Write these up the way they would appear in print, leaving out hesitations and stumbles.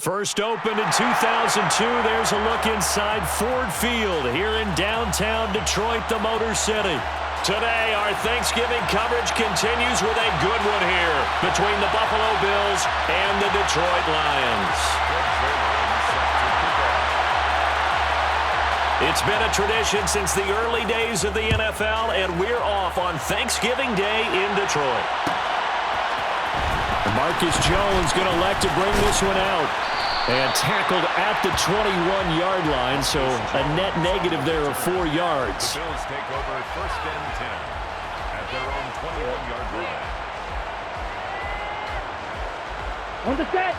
First opened in 2002. There's a look inside Ford Field here in downtown Detroit, the Motor City. Today, our Thanksgiving coverage continues with a good one here between the Buffalo Bills and the Detroit Lions. It's been a tradition since the early days of the NFL, and we're off on Thanksgiving Day in Detroit. Marcus Jones going to elect to bring this one out. And tackled at the 21-yard line, so a net negative there of 4 yards. The Bills take over first and 10 at their own 21-yard line. On the set.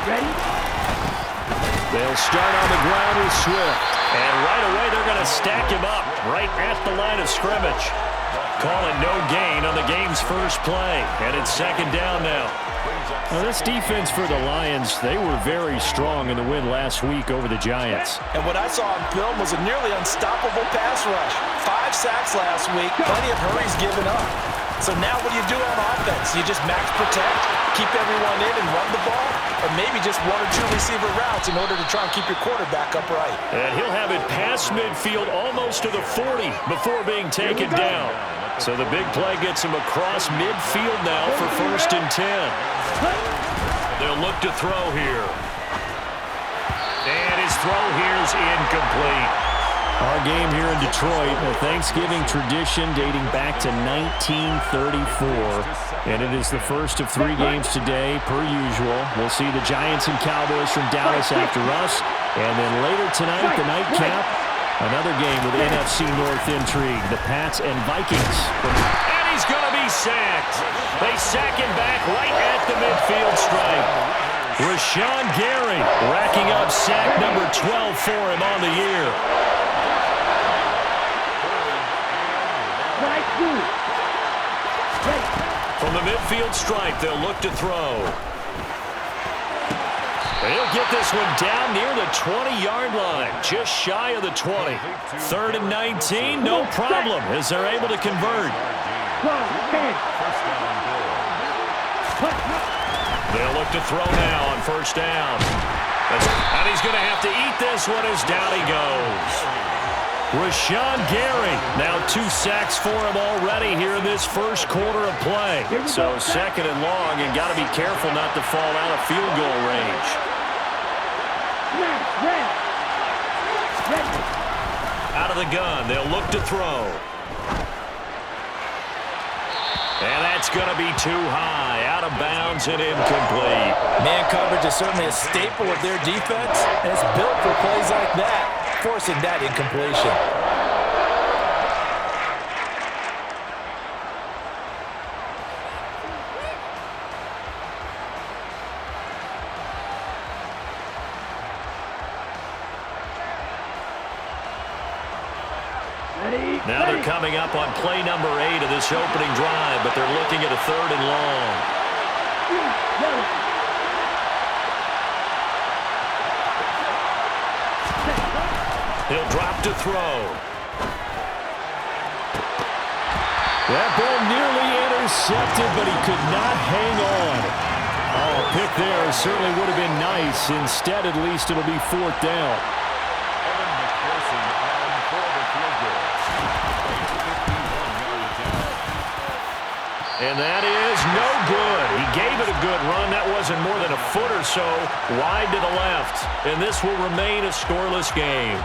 Ready? They'll start on the ground with Swift. And right away, they're going to stack him up right at the line of scrimmage. Calling no gain on the game's first play. And it's second down now. Well, this defense for the Lions, they were very strong in the win last week over the Giants. And what I saw on film was a nearly unstoppable pass rush. 5 sacks last week, plenty of hurries given up. So now what do you do on offense? You just max protect, keep everyone in and run the ball, or maybe just 1 or 2 receiver routes in order to try and keep your quarterback upright. And he'll have it past midfield almost to the 40 before being taken down. So the big play gets him across midfield now for first and 10. They'll look to throw here. And his throw here is incomplete. Our game here in Detroit, a Thanksgiving tradition dating back to 1934. And it is the first of 3 games today, per usual. We'll see the Giants and Cowboys from Dallas after us. And then later tonight, the nightcap, another game with NFC North intrigue, the Pats and Vikings. And he's going to be sacked. They sack him back right at the midfield stripe. Rashawn Gary racking up sack number 12 for him on the year. From the midfield stripe, they'll look to throw. He'll get this one down near the 20-yard line, just shy of the 20. 3rd and 19, no problem, as they're able to convert. They'll look to throw now on first down. And he's going to have to eat this one as down he goes. Rashawn Gary, now 2 sacks for him already here in this first quarter of play. So second and long, and got to be careful not to fall out of field goal range. Out of the gun, they'll look to throw. And that's going to be too high, out of bounds and incomplete. Man coverage is certainly a staple of their defense, and it's built for plays like that, forcing that incompletion. Now they're coming up on play number 8 of this opening drive, but they're looking at a 3rd and long. He'll drop to throw. That ball nearly intercepted, but he could not hang on. Oh, a pick there certainly would have been nice. Instead, at least it'll be 4th down. And that is no good. He gave it a good run. That wasn't more than a foot or so wide to the left. And this will remain a scoreless game.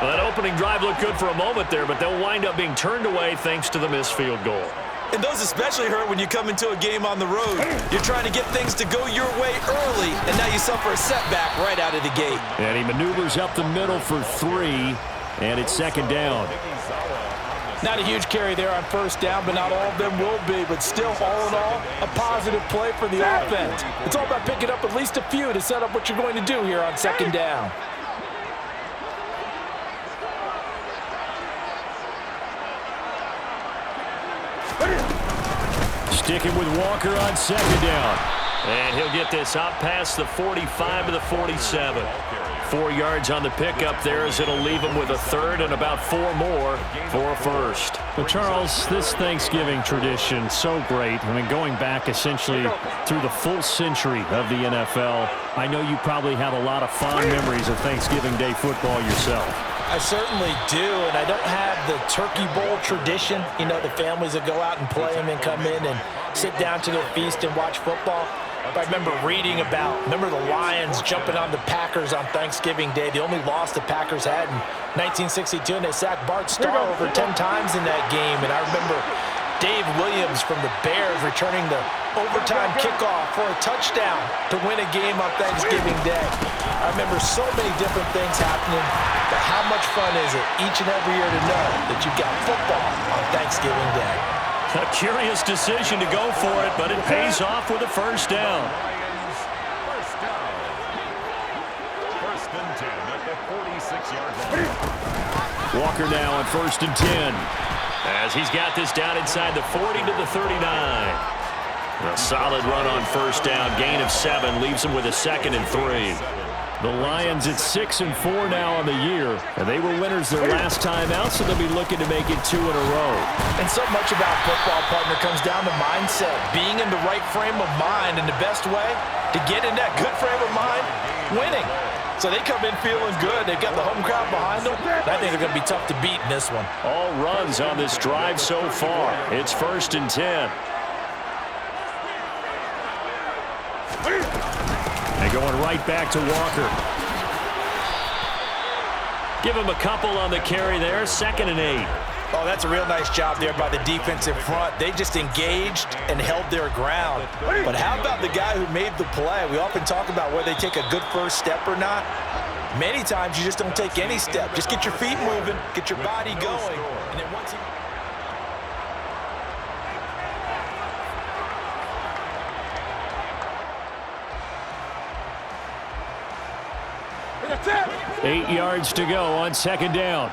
Well, that opening drive looked good for a moment there, but they'll wind up being turned away thanks to the missed field goal. And those especially hurt when you come into a game on the road. You're trying to get things to go your way early, and now you suffer a setback right out of the gate. And he maneuvers up the middle for 3, and it's second down. Not a huge carry there on first down, but not all of them will be. But still, all in all, a positive play for the offense. It's all about picking up at least a few to set up what you're going to do here on second down. Sticking with Walker on second down. And he'll get this out past the 45 to the 47. 4 yards on the pickup there as it'll leave him with a third and about 4 more for a first. Well, Charles, this Thanksgiving tradition, so great. I mean, going back essentially through the full century of the NFL, I know you probably have a lot of fond memories of Thanksgiving Day football yourself. I certainly do, and I don't have the Turkey Bowl tradition. You know, the families that go out and play them and come in and sit down to their feast and watch football. But I remember reading remember the Lions jumping on the Packers on Thanksgiving Day. The only loss the Packers had in 1962, and they sacked Bart Starr over 10 times in that game. And I remember Dave Williams from the Bears returning the overtime kickoff for a touchdown to win a game on Thanksgiving Day. I remember so many different things happening, but how much fun is it each and every year to know that you've got football on Thanksgiving Day? A curious decision to go for it, but it pays off with a first down. First and 10 at the 46-yard line. Walker now on 1st and 10. As he's got this down inside the 40 to the 39. A solid run on first down. Gain of 7 leaves him with a 2nd and 3. The Lions at 6-4 now on the year, and they were winners their last time out, so they'll be looking to make it 2 in a row. And so much about football, partner, comes down to mindset. Being in the right frame of mind, and the best way to get in that good frame of mind, winning. So they come in feeling good. They've got the home crowd behind them. I think they're going to be tough to beat in this one. All runs on this drive so far. It's 1st and 10. And going right back to Walker. Give him a couple on the carry there. 2nd and 8. Oh, that's a real nice job there by the defensive front. They just engaged and held their ground. But how about the guy who made the play? We often talk about whether they take a good first step or not. Many times you just don't take any step. Just get your feet moving, get your body going. And then once he... 8 yards to go on 2nd down.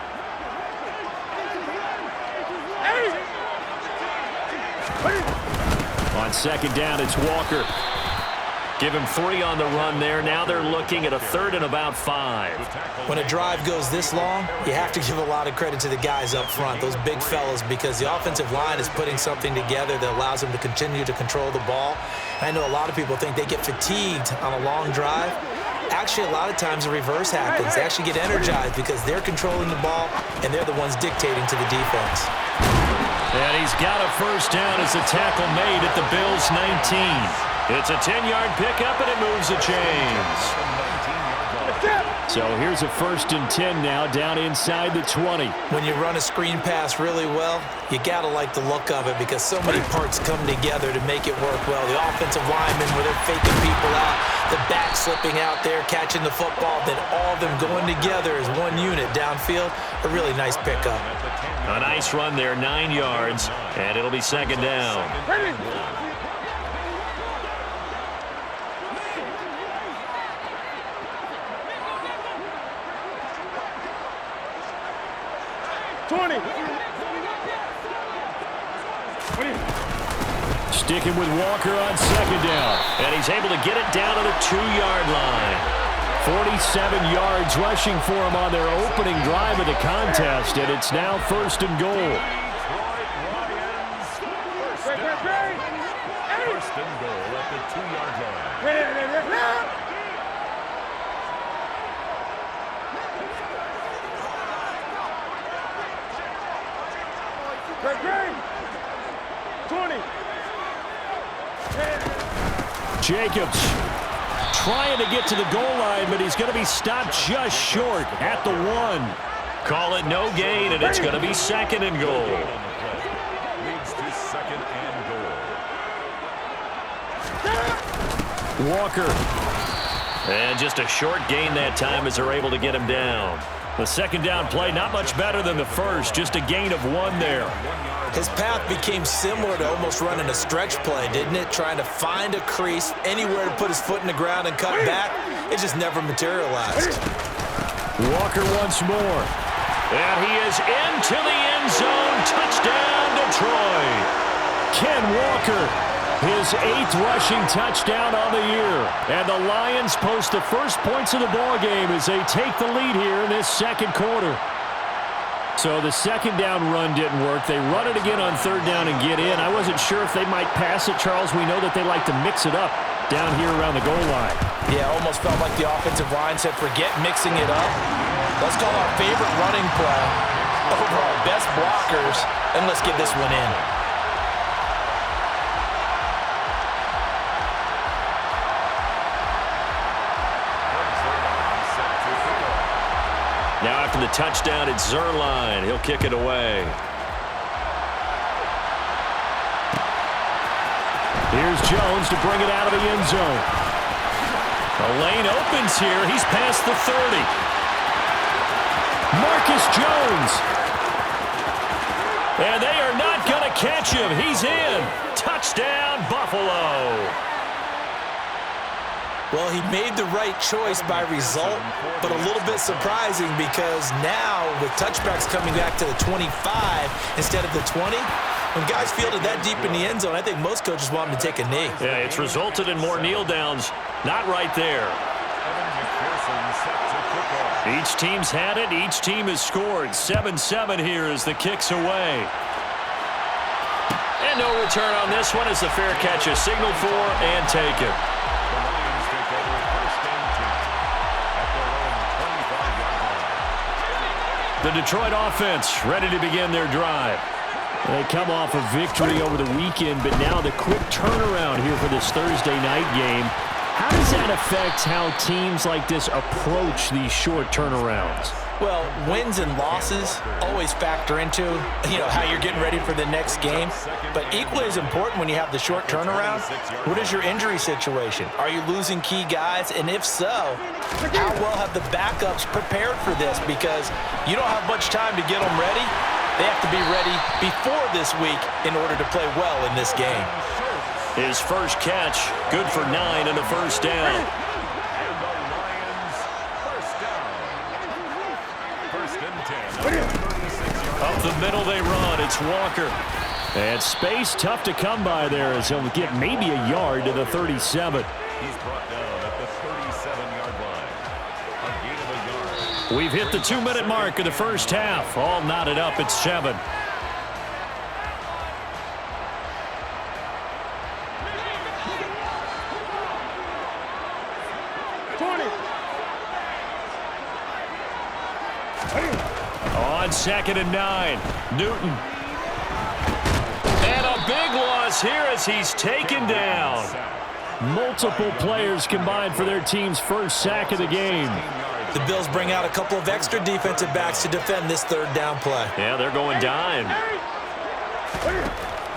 On 2nd down, it's Walker. Give him 3 on the run there. Now they're looking at a 3rd and about 5. When a drive goes this long, you have to give a lot of credit to the guys up front, those big fellas, because the offensive line is putting something together that allows them to continue to control the ball. I know a lot of people think they get fatigued on a long drive. Actually, a lot of times the reverse happens. They actually get energized because they're controlling the ball, and they're the ones dictating to the defense. And he's got a first down as the tackle made at the Bills' 19. It's a 10-yard pickup, and it moves the chains. So here's a 1st and 10 now, down inside the 20. When you run a screen pass really well, you got to like the look of it because so many parts come together to make it work well. The offensive linemen, where they're faking people out, the back slipping out there, catching the football, then all of them going together as one unit downfield. A really nice pickup. A nice run there, 9 yards, and it'll be 2nd down. Sticking with Walker on 2nd down. And he's able to get it down to the 2-yard line. 47 yards rushing for him on their opening drive of the contest, and it's now 1st and goal. First and goal at the 2-yard line. Jacobs trying to get to the goal line, but he's going to be stopped just short at the 1. Call it no gain, and it's going to be 2nd and goal. Leads to 2nd and goal. Walker. And just a short gain that time as they're able to get him down. The 2nd down play, not much better than the first, just a gain of 1 there. His path became similar to almost running a stretch play, didn't it? Trying to find a crease, anywhere to put his foot in the ground and cut back. It just never materialized. Walker once more. And he is into the end zone. Touchdown, Detroit. Ken Walker His 8th rushing touchdown on the year. And the Lions post the first points of the ball game as they take the lead here in this second quarter. So the second down run didn't work. They run it again on third down and get in. I wasn't sure if they might pass it, Charles. We know that they like to mix it up down here around the goal line. Yeah, almost felt like the offensive line said, forget mixing it up. Let's call our favorite running play over our best blockers, and let's get this one in. Now after the touchdown, it's Zuerlein. He'll kick it away. Here's Jones to bring it out of the end zone. The lane opens here. He's past the 30. Marcus Jones. And they are not going to catch him. He's in. Touchdown, Buffalo. Well, he made the right choice by result, but a little bit surprising because now with touchbacks coming back to the 25 instead of the 20, when guys fielded that deep in the end zone, I think most coaches want them to take a knee. Yeah, it's resulted in more kneel downs. Not right there. Each team's had it. Each team has scored. 7-7 here as the kick's away. And no return on this one as the fair catch is signaled for and taken. The Detroit offense ready to begin their drive. They come off a victory over the weekend, but now the quick turnaround here for this Thursday night game. How does that affect how teams like this approach these short turnarounds? Well, wins and losses always factor into, how you're getting ready for the next game. But equally as important when you have the short turnaround, what is your injury situation? Are you losing key guys? And if so, how well have the backups prepared for this? Because you don't have much time to get them ready. They have to be ready before this week in order to play well in this game. His first catch, good for 9 and a first down. Up the middle they run. It's Walker. And space tough to come by there as he'll get maybe a yard to the 37. He's brought down at the 37-yard line. A gain of a yard. We've hit the 2-minute mark of the first half. All knotted up at 7. On 2nd and 9, Newton. And a big loss here as he's taken down. Multiple players combined for their team's first sack of the game. The Bills bring out a couple of extra defensive backs to defend this third down play. Yeah, they're going dime.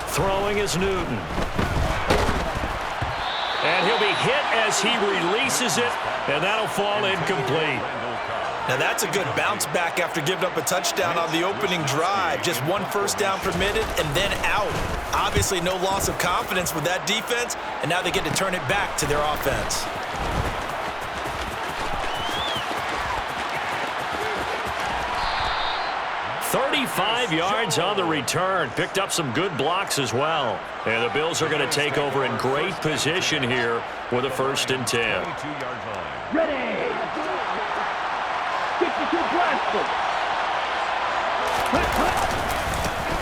Throwing is Newton. And he'll be hit as he releases it, and that'll fall incomplete. Now that's a good bounce back after giving up a touchdown on the opening drive. Just one first down permitted and then out. Obviously no loss of confidence with that defense, and now they get to turn it back to their offense. "35 yards on the return. Picked up some good blocks as well. And the Bills are going to take over in great position here with a 1st and 10. Ready. 52 blast.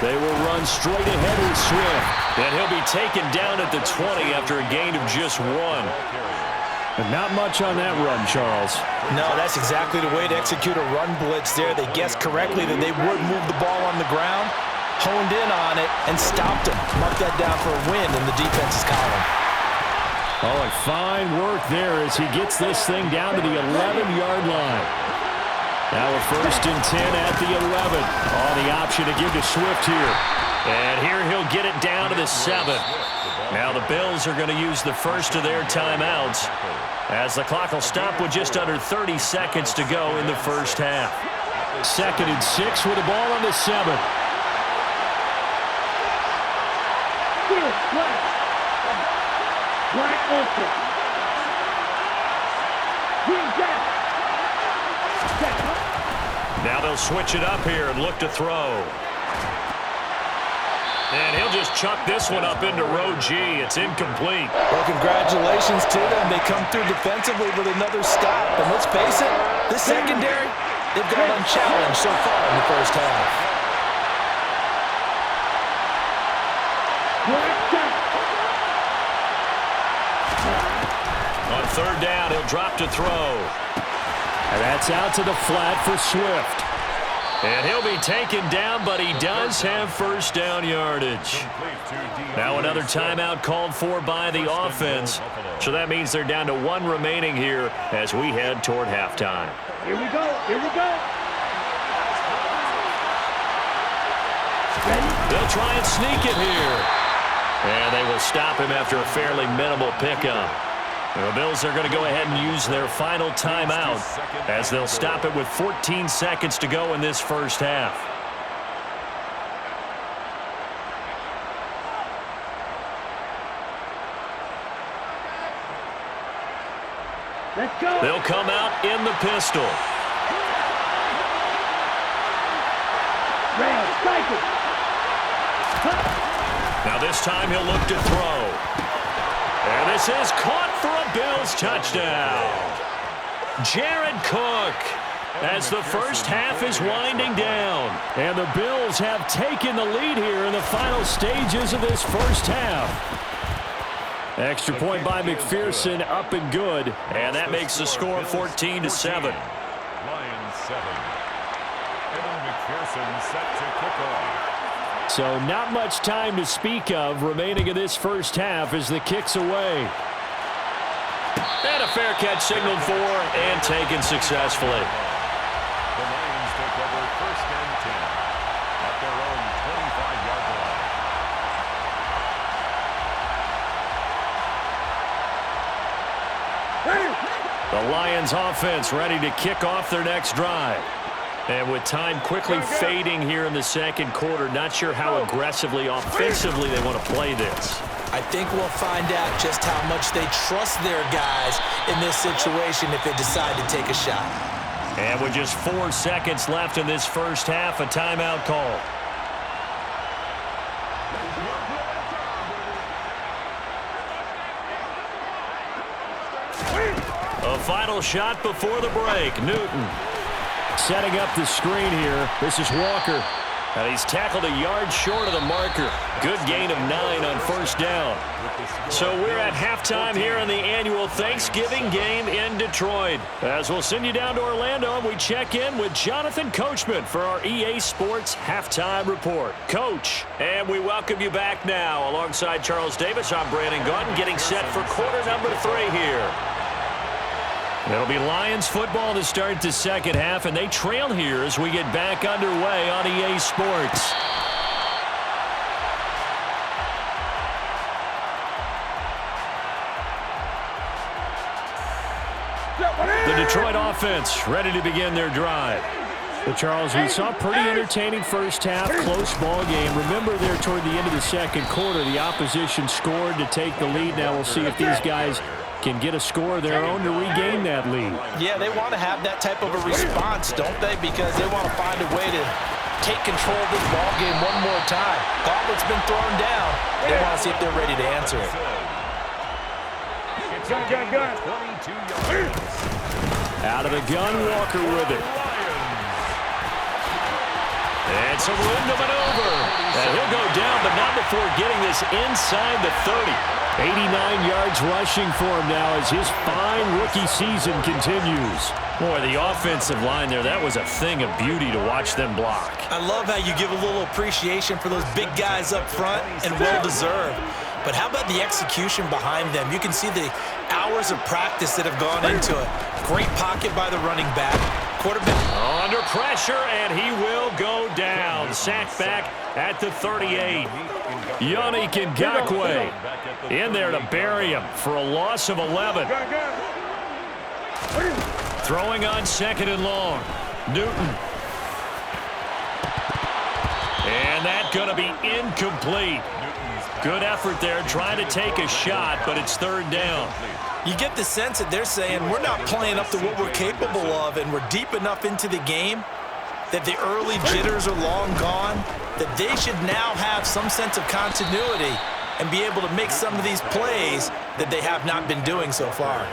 They will run straight ahead with Swift. And he'll be taken down at the 20 after a gain of just 1. And not much on that run, Charles. No, that's exactly the way to execute a run blitz there. They guessed correctly that they would move the ball on the ground, honed in on it, and stopped him. Mark that down for a win in the defense's column. Oh, and fine work there as he gets this thing down to the 11-yard line. Now a 1st and 10 at the 11. Oh, the option to give to Swift here. And here he'll get it down to the 7. Now the Bills are going to use the first of their timeouts as the clock will stop with just under 30 seconds to go in the first half. 2nd and 6 with the ball on the 7. Black open. Green jack. Now they'll switch it up here and look to throw. And he'll just chuck this one up into row G. It's incomplete. Well, congratulations to them. They come through defensively with another stop. And let's face it, this secondary, they've gone unchallenged so far in the first half. On third down, he'll drop to throw. And that's out to the flat for Swift. And he'll be taken down, but he does have first down yardage. Now another timeout called for by the offense. So that means they're down to one remaining here as we head toward halftime. Here we go. Here we go. They'll try and sneak it here. And they will stop him after a fairly minimal pickup. The Bills are going to go ahead and use their final timeout as they'll stop it with 14 seconds to go in this first half. Let's go. They'll come out in the pistol. Ram, cycle. Now this time he'll look to throw. And this is caught for a Bills touchdown. Jared Cook as the first half is winding down. And the Bills have taken the lead here in the final stages of this first half. Extra point by McPherson, up and good. And that makes the score 14-7. Lions 7. Evan McPherson set to kick off. So not much time to speak of remaining in this first half as the kick's away. And a fair catch signaled for and taken successfully. The Lions take over first and 10 at their own 25-yard line. The Lions offense ready to kick off their next drive. And with time quickly fading here in the second quarter, not sure how aggressively, offensively they want to play this. I think we'll find out just how much they trust their guys in this situation if they decide to take a shot. And with just 4 seconds left in this first half, a timeout call. A final shot before the break. Newton setting up the screen here. This is Walker. And he's tackled a yard short of the marker. Good gain of 9 on first down. So we're at halftime here in the annual Thanksgiving game in Detroit. As we'll send you down to Orlando, and we check in with Jonathan Coachman for our EA Sports Halftime Report. Coach, and we welcome you back now. Alongside Charles Davis, I'm Brandon Gaudin, getting set for quarter number 3 here. It'll be Lions football to start the second half, and they trail here as we get back underway on EA Sports. The Detroit offense ready to begin their drive. Well, Charles, we saw a pretty entertaining first half, close ball game. Remember there toward the end of the second quarter, the opposition scored to take the lead. Now we'll see if these guys can get a score of their own to regain that lead. Yeah, they want to have that type of a response, don't they? Because they want to find a way to take control of this ball game one more time. Gauntlet's been thrown down. They want to see if they're ready to answer it. It's gun. 22 yards. Out of the gun, Walker with it. And some room to maneuver. And he'll go down, but not before getting this inside the 30. 89 yards rushing for him now as his fine rookie season continues. Boy, the offensive line there, that was a thing of beauty to watch them block. I love how you give a little appreciation for those big guys up front, and well-deserved. But how about the execution behind them? You can see the hours of practice that have gone into it. Great pocket by the running back. Quarterback under pressure, and he will go down. Sacked back at the 38. Yannick Ngakoue in there to bury him for a loss of 11. Throwing on second and long. Newton. And that's going to be incomplete. Good effort there trying to take a shot, but it's third down. You get the sense that they're saying we're not playing up to what we're capable of, and we're deep enough into the game that the early jitters are long gone, that they should now have some sense of continuity and be able to make some of these plays that they have not been doing so far.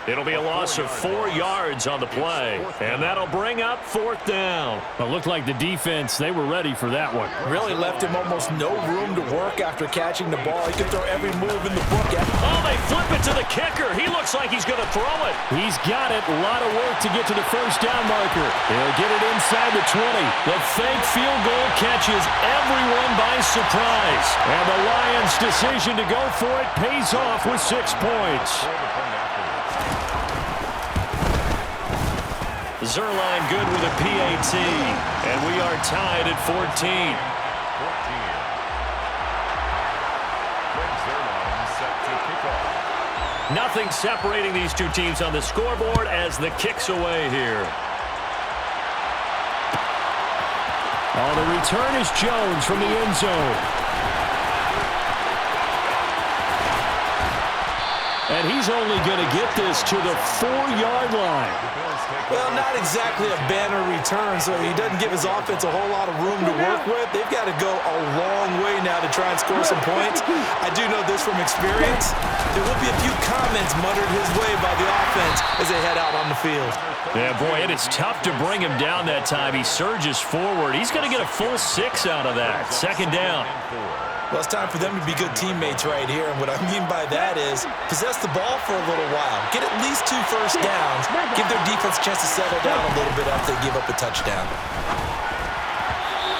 It'll be a loss of 4 yards on the play, and that'll bring up 4th down. It looked like the defense, they were ready for that one. Really left him almost no room to work after catching the ball. He could throw every move in the book at him. Oh, they flip it to the kicker. He looks like he's going to throw it. He's got it. A lot of work to get to the first down marker. He'll get it inside the 20. The fake field goal catches everyone by surprise. And the Lions' decision to go for it pays off with 6 points. Zuerlein good with a PAT, and we are tied at 14. Nothing separating these two teams on the scoreboard as the kick's away here. Oh, the return is Jones from the end zone. And he's only going to get this to the 4-yard line. Well, not exactly a banner return, so he doesn't give his offense a whole lot of room to work with. They've got to go a long way now to try and score some points. I do know this from experience. There will be a few comments muttered his way by the offense as they head out on the field. Yeah, boy, it is tough to bring him down that time. He surges forward. He's going to get a full 6 out of that. 2nd down. Well, it's time for them to be good teammates right here. And what I mean by that is possess the ball for a little while. Get at least 2 first downs. Give their defense a chance to settle down a little bit after they give up a touchdown.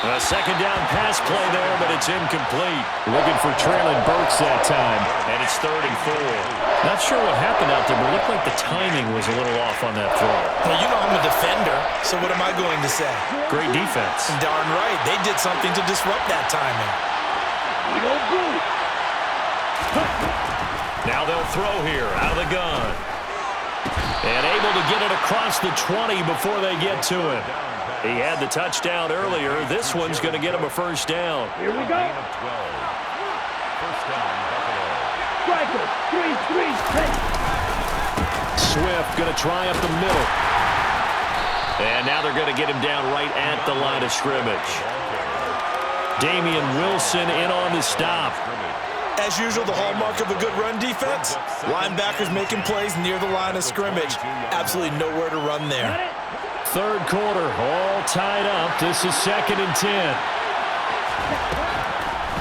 A 2nd down pass play there, but it's incomplete. Looking for Traylon Burks that time. And it's 3rd and 4. Not sure what happened out there, but it looked like the timing was a little off on that throw. Well, you know I'm a defender, so what am I going to say? Great defense. Darn right. They did something to disrupt that timing. Now they'll throw here out of the gun. And able to get it across the 20 before they get to him. He had the touchdown earlier. This one's going to get him a first down. Here we go. Striker, 3-3, Swift going to try up the middle. And now they're going to get him down right at the line of scrimmage. Damian Wilson in on the stop. As usual, the hallmark of a good run defense, linebackers making plays near the line of scrimmage. Absolutely nowhere to run there. 3rd quarter, all tied up. This is 2nd and 10.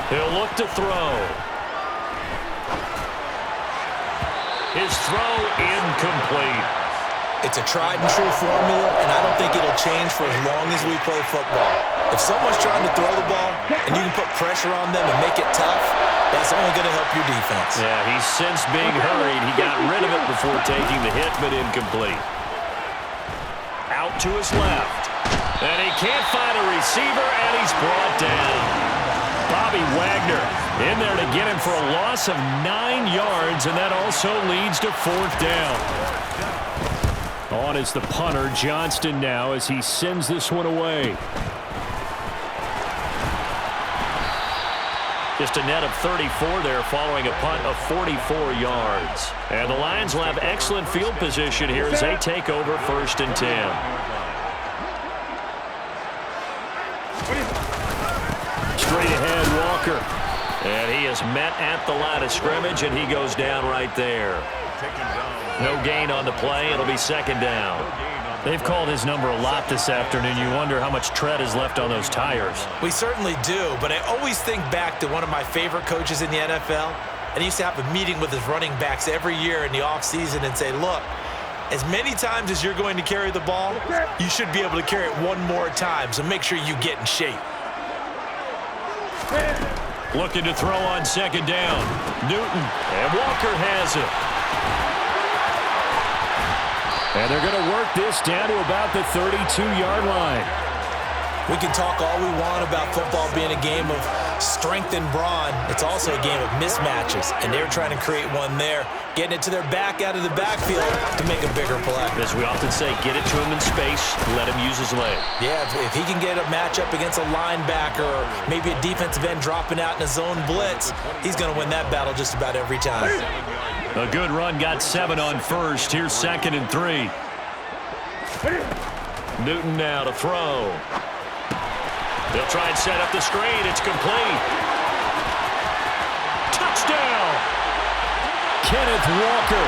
He'll look to throw. His throw incomplete. It's a tried and true formula, and I don't think it'll change for as long as we play football. If someone's trying to throw the ball and you can put pressure on them and make it tough, that's only going to help your defense. Yeah, he's since being hurried. He got rid of it before taking the hit, but incomplete. Out to his left. And he can't find a receiver, and he's brought down. Bobby Wagner in there to get him for a loss of 9 yards, and that also leads to 4th down. On is the punter, Johnston now, as he sends this one away. Just a net of 34 there following a punt of 44 yards. And the Lions will have excellent field position here as they take over 1st and 10. Straight ahead, Walker. And he is met at the line of scrimmage, and he goes down right there. No gain on the play. It'll be 2nd down. They've called his number a lot this afternoon. You wonder how much tread is left on those tires. We certainly do, but I always think back to one of my favorite coaches in the NFL, and he used to have a meeting with his running backs every year in the offseason and say, look, as many times as you're going to carry the ball, you should be able to carry it one more time, so make sure you get in shape. Looking to throw on 2nd down. Newton, and Walker has it. And they're going to work this down to about the 32-yard line. We can talk all we want about football being a game of strength and brawn. It's also a game of mismatches, and they're trying to create one there, getting it to their back out of the backfield to make a bigger play. As we often say, get it to him in space, let him use his leg. Yeah, if he can get a matchup against a linebacker or maybe a defensive end dropping out in a zone blitz, he's going to win that battle just about every time. A good run, got 7 on 1st. Here's 2nd and 3. Newton now to throw. They'll try and set up the screen. It's complete. Touchdown! Kenneth Walker,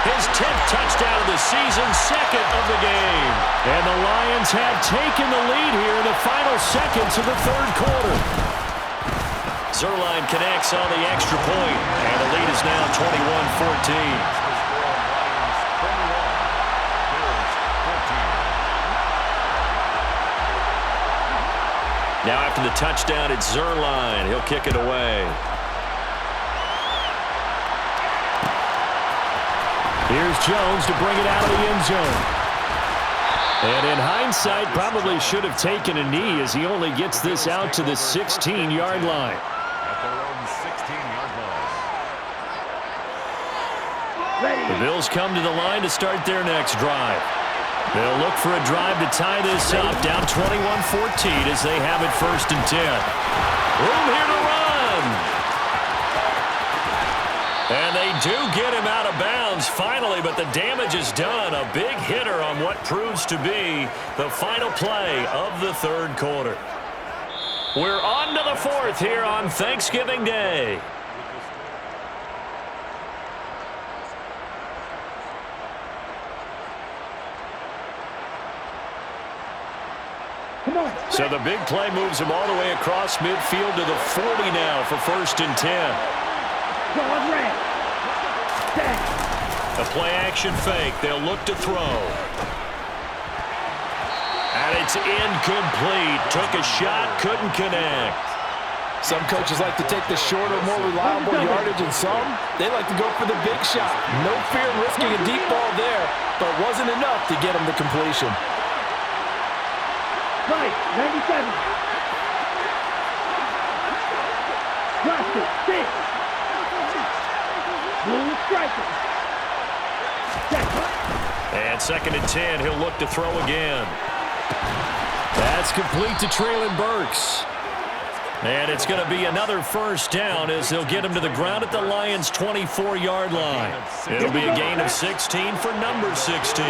his 10th touchdown of the season, second of the game. And the Lions have taken the lead here in the final seconds of the third quarter. Zuerlein connects on the extra point, and the lead is now 21-14. Now after the touchdown, it's Zuerlein. He'll kick it away. Here's Jones to bring it out of the end zone. And in hindsight, probably should have taken a knee as he only gets this out to the 16-yard line. At their own 16-yard line. The Bills come to the line to start their next drive. They'll look for a drive to tie this up, down 21-14 as they have it 1st and 10. Room here to run. And they do get him out of bounds finally, but the damage is done. A big hitter on what proves to be the final play of the third quarter. We're on to the 4th here on Thanksgiving Day. So the big play moves him all the way across midfield to the 40 now for 1st and 10. A play-action fake. They'll look to throw. And it's incomplete. Took a shot, couldn't connect. Some coaches like to take the shorter, more reliable yardage, and some, they like to go for the big shot. No fear of risking a deep ball there, but it wasn't enough to get him to completion. Right, 97. Drop it, 6. Blue striker. And 2nd and 10, he'll look to throw again. That's complete to Treylon Burks. And it's going to be another 1st down as they'll get him to the ground at the Lions' 24-yard line. It'll be a gain of 16 for number 16.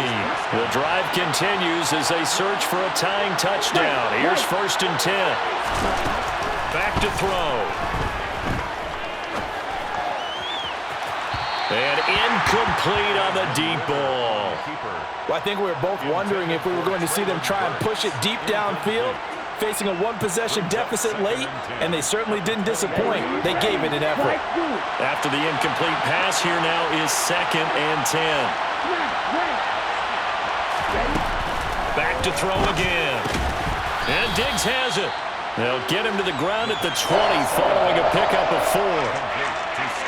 The drive continues as they search for a tying touchdown. Here's 1st and 10. Back to throw. And incomplete on the deep ball. Well, I think we were both wondering if we were going to see them try and push it deep downfield, facing a one-possession deficit late, and they certainly didn't disappoint. They gave it an effort. After the incomplete pass, here now is 2nd and 10. Back to throw again. And Diggs has it. They'll get him to the ground at the 20 following a pickup of 4.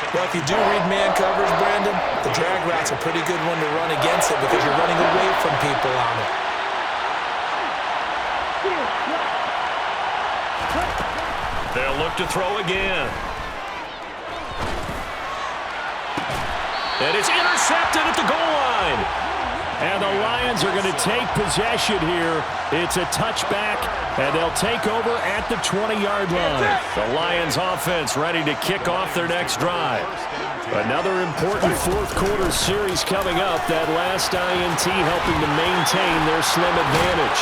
Well, if you do read man covers, Brandon, the drag route's a pretty good one to run against it because you're running away from people on it. They'll look to throw again. And it's intercepted at the goal line. And the Lions are going to take possession here. It's a touchback, and they'll take over at the 20-yard line. The Lions offense ready to kick off their next drive. Another important fourth quarter series coming up. That last INT helping to maintain their slim advantage.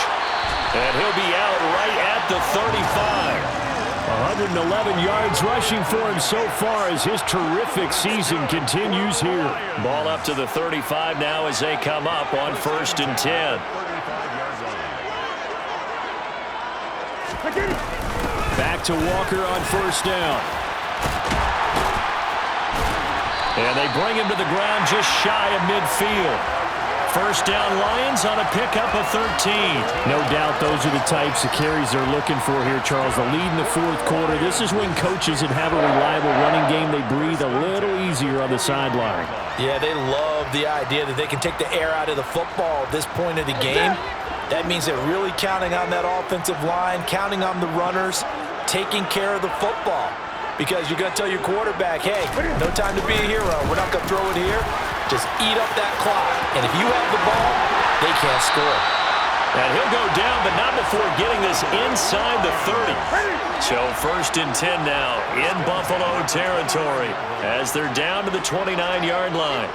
And he'll be out right at the 35. 111 yards rushing for him so far as his terrific season continues here. Ball up to the 35 now as they come up on 1st and 10. Back to Walker on 1st down. And they bring him to the ground just shy of midfield. 1st down Lions on a pickup of 13. No doubt those are the types of carries they're looking for here, Charles. The lead in the fourth quarter. This is when coaches that have a reliable running game, they breathe a little easier on the sideline. Yeah, they love the idea that they can take the air out of the football at this point of the game. That means they're really counting on that offensive line, counting on the runners, taking care of the football. Because you're going to tell your quarterback, hey, no time to be a hero. We're not going to throw it here. Just eat up that clock. And if you have the ball, they can't score. And he'll go down, but not before getting this inside the 30. So 1st and 10 now in Buffalo territory as they're down to the 29-yard line.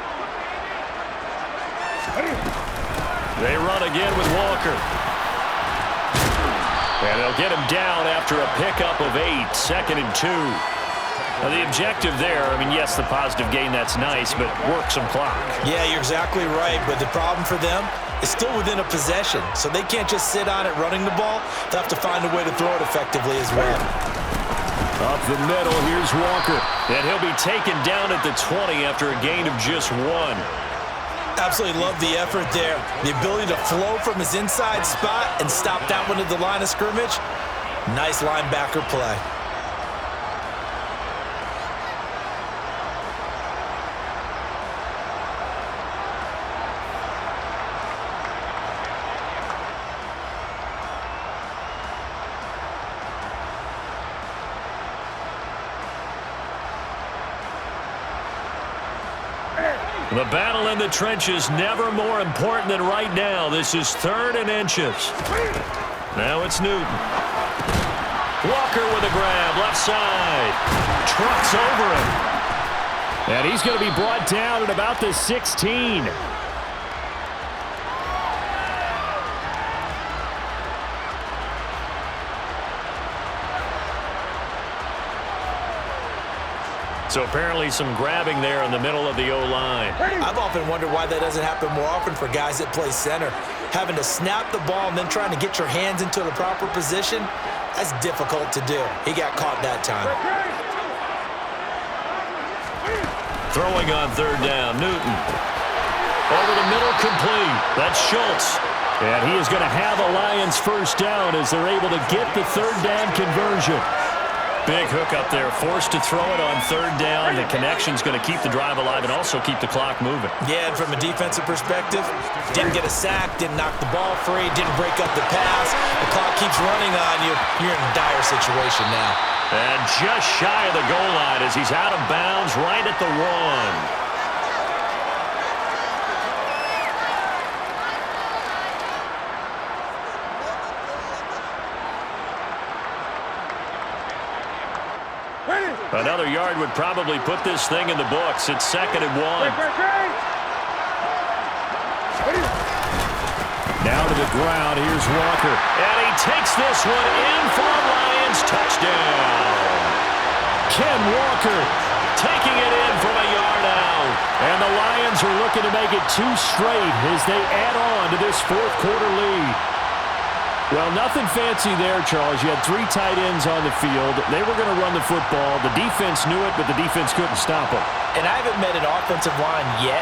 They run again with Walker. And they'll get him down after a pickup of 8, 2nd and 2. Now, the objective there, I mean, yes, the positive gain, that's nice, but work some clock. Yeah, you're exactly right, but the problem for them is still within a possession, so they can't just sit on it running the ball. They'll have to find a way to throw it effectively as well. Up the middle, here's Walker. And he'll be taken down at the 20 after a gain of just 1. Absolutely love the effort there. The ability to flow from his inside spot and stop that one at the line of scrimmage. Nice linebacker play. The battle in the trenches never more important than right now. This is 3rd and inches. Now it's Newton. Walker with a grab, left side. Trucks over him. And he's going to be brought down at about the 16. So apparently some grabbing there in the middle of the O-line. I've often wondered why that doesn't happen more often for guys that play center. Having to snap the ball and then trying to get your hands into the proper position, that's difficult to do. He got caught that time. Throwing on 3rd down, Newton. Over the middle, complete. That's Schultz. And he is going to have a Lions first down as they're able to get the 3rd down conversion. Big hook up there, forced to throw it on 3rd down. The connection's going to keep the drive alive and also keep the clock moving. Yeah, and from a defensive perspective, didn't get a sack, didn't knock the ball free, didn't break up the pass. The clock keeps running on you. You're in a dire situation now. And just shy of the goal line as he's out of bounds right at the 1. Another yard would probably put this thing in the books. It's 2nd and 1. Now to the ground. Here's Walker. And he takes this one in for a Lions touchdown. Ken Walker taking it in from a yard out. And the Lions are looking to make it 2 straight as they add on to this 4th quarter lead. Well, nothing fancy there, Charles. You had 3 tight ends on the field. They were going to run the football. The defense knew it, but the defense couldn't stop them. And I haven't met an offensive line yet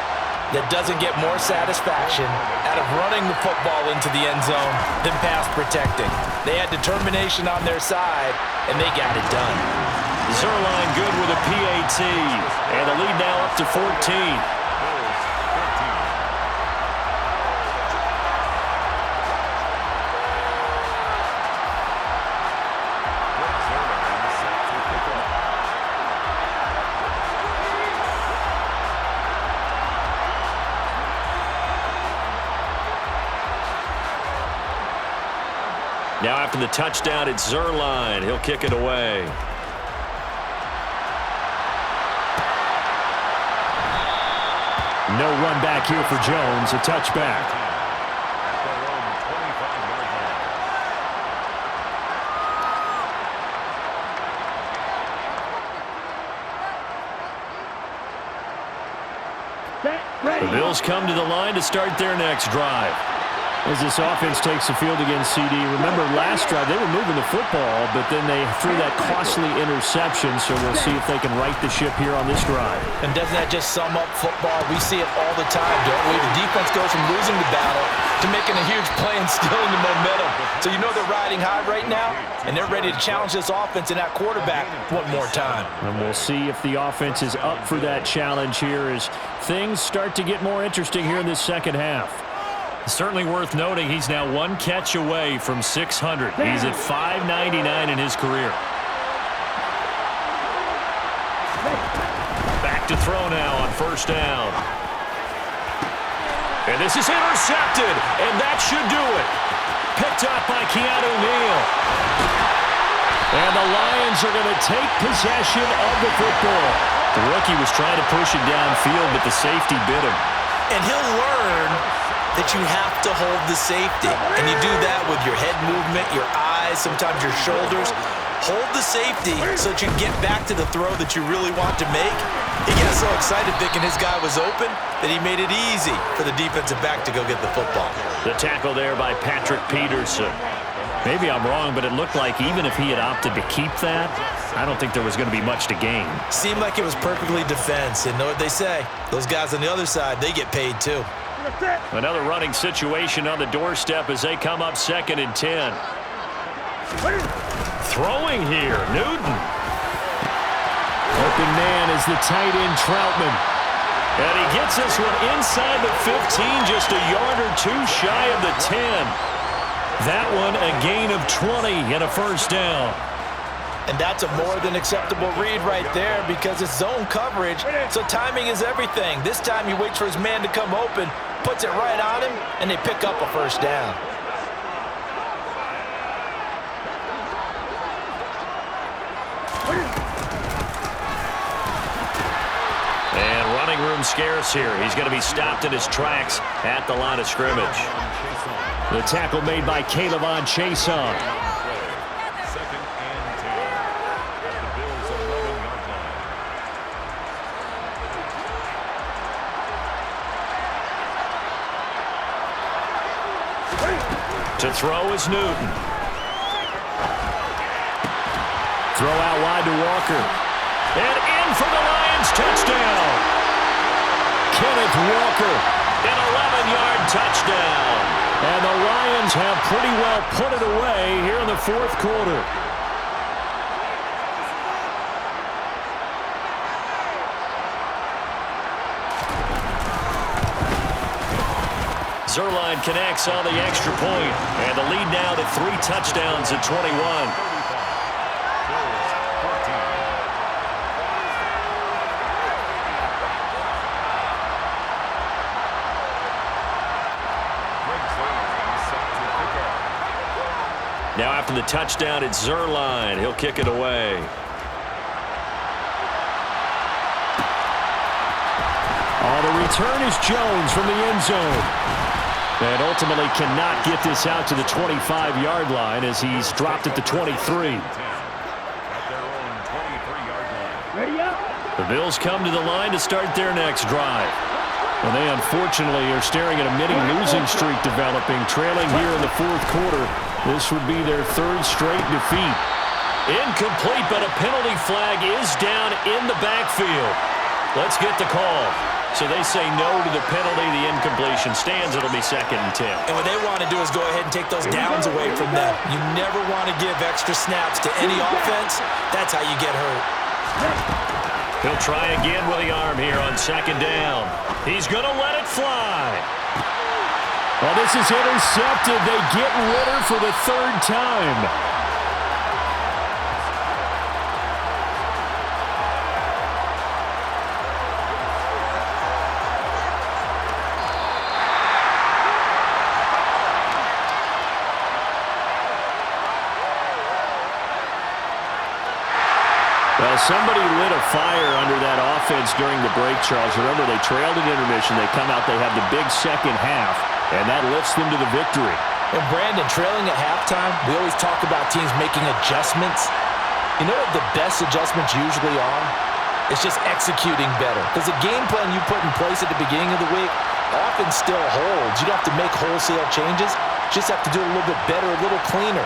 that doesn't get more satisfaction out of running the football into the end zone than pass protecting. They had determination on their side, and they got it done. Zuerlein good with a PAT. And the lead now up to 14. Now after the touchdown, it's Zuerlein. He'll kick it away. No run back here for Jones. A touchback. The Bills come to the line to start their next drive. As this offense takes the field against CD. Remember, last drive, they were moving the football, but then they threw that costly interception, so we'll see if they can right the ship here on this drive. And doesn't that just sum up football? We see it all the time, don't we? The defense goes from losing the battle to making a huge play and stealing the momentum. So you know they're riding high right now, and they're ready to challenge this offense and that quarterback one more time. And we'll see if the offense is up for that challenge here as things start to get more interesting here in this second half. Certainly worth noting he's now 1 catch away from 600. He's at 599 in his career. Back to throw now on 1st down. And this is intercepted, and that should do it. Picked up by Keanu Neal. And the Lions are going to take possession of the football. The rookie was trying to push it downfield, but the safety bit him. And he'll learn that you have to hold the safety. And you do that with your head movement, your eyes, thighs, sometimes your shoulders. Hold the safety so that you can get back to the throw that you really want to make. He got so excited thinking his guy was open that he made it easy for the defensive back to go get the football. The tackle there by Patrick Peterson. Maybe I'm wrong, but it looked like even if he had opted to keep that, I don't think there was going to be much to gain. Seemed like it was perfectly defense. And know what they say? Those guys on the other side, they get paid too. Another running situation on the doorstep as they come up 2nd and 10. Throwing here, Newton. Open man is the tight end, Troutman. And he gets this one inside the 15, just a yard or two shy of the 10. That one a gain of 20 and a first down. And that's a more than acceptable read right there because it's zone coverage, so timing is everything. This time he waits for his man to come open, puts it right on him, and they pick up a first down. And running room scarce here. He's going to be stopped in his tracks at the line of scrimmage. The tackle made by K'Lavon Chaisson. 2nd and 10 at the Bills' 11-yard line. To throw is Newton. Throw out wide to Walker. And in for the Lions, touchdown. Kenneth Walker, an 11-yard touchdown. And the Lions have pretty well put it away here in the 4th quarter. Zuerlein connects on the extra point. And the lead now to 3 touchdowns at 21. Now after the touchdown, it's Zuerlein. He'll kick it away. The return is Jones from the end zone. And ultimately cannot get this out to the 25-yard line as he's dropped at the 23. Ready up. The Bills come to the line to start their next drive. And they unfortunately are staring at a mini losing streak developing, trailing here in the 4th quarter. This would be their 3rd straight defeat. Incomplete, but a penalty flag is down in the backfield. Let's get the call. So they say no to the penalty. The incompletion stands. It'll be 2nd and 10. And what they want to do is go ahead and take those downs away from them. You never want to give extra snaps to any offense. That's how you get hurt. He'll try again with the arm here on 2nd down. He's going to let it fly. Well, this is intercepted. They get Ritter for the 3rd time. Well, somebody lit a fire under that offense during the break, Charles. Remember, they trailed at intermission. They come out, they have the big second half, and that lifts them to the victory. And Brandon, trailing at halftime, we always talk about teams making adjustments. You know what the best adjustments usually are? It's just executing better. Because the game plan you put in place at the beginning of the week often still holds. You don't have to make wholesale changes. Just have to do it a little bit better, a little cleaner.